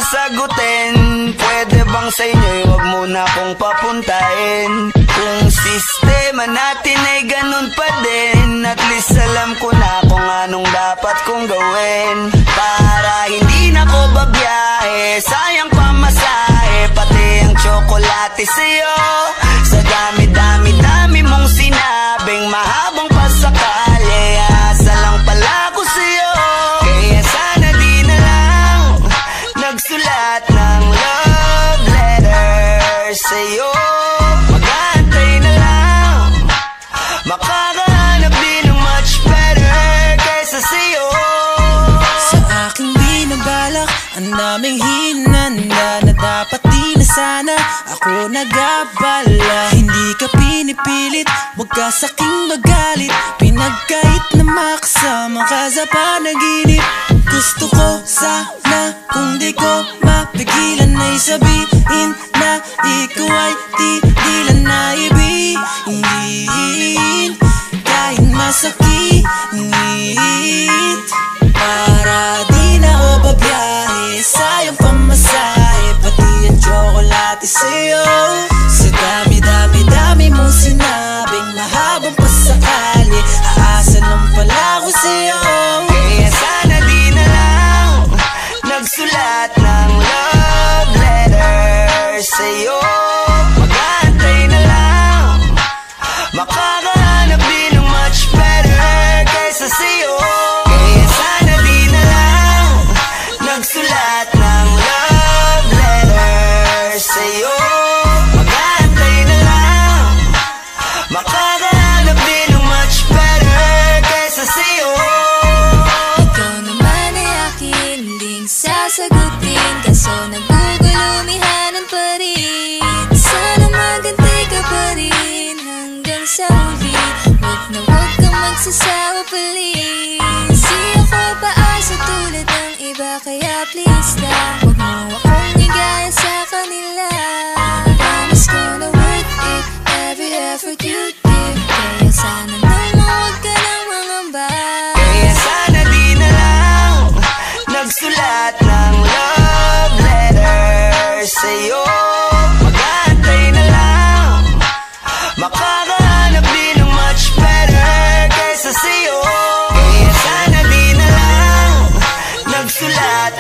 sasagutin. Pwede bang sa inyo'y wag muna akong papuntahin? Kung sistema natin ay ganun pa din, at least alam ko na kung anong dapat kong gawin. Para hindi na ko babiyahe, sayang pamasahe, pati ang tsokolate sa'yo. Sa dami-dami-dami mong sinabing mahabang pasakali, asa lang pala ko sa'yo. Kaya sana di na lang nagsulat ng love letter sa'yo. Mag-aantay na lang, makakahanap din ng much better kaysa sa'yo. Sa aking binabalak, ang daming hinanda na dapat di na sana ako nag-abala. Hindi ka pinipilit, wag ka sa'king magalit, pinagkait na makasama ka sa panaginip. Gusto ko sana kung di ko mapigilan ay sabihin na ikaw ay tigilan na ibigin. Kahit masakit, para di na ako babiyahe, sayang pamasahe, pati ang tsokolate sa'yo. Sa dami-dami-dami mong sinabing mahabang pasakali, aasa lang pala ko sa'yo. Kaya sana di na lang nagsulat ng love letter sa'yo. Mag-aantay na lang, makakahanap din ng much better kaysa sa'yo. Kaya sana di na lang nagsulat ng love letter sa'yo. Mag-aantay na lang, makakahanap din ng much better kaysa sa'yo. Ikaw naman ay akin ding sasagutin, kaso nagugulumihanan pa rin. Sana magantay ka pa rin hanggang sa huli, wag na wag kang magsasawa please. Di ako paasa tulad ng iba, kaya please lang wag mo akong igaya sa kanila. Promise ko na worth it, every effort you give, kaya sana naman wag ka nang mangamba. Kaya sana di na lang nagsulat ng love letter sa'yo. Mag-aantay na lang, makakahanap din ng much better kaysa sa'yo. Kaya sana di na lang nagsulat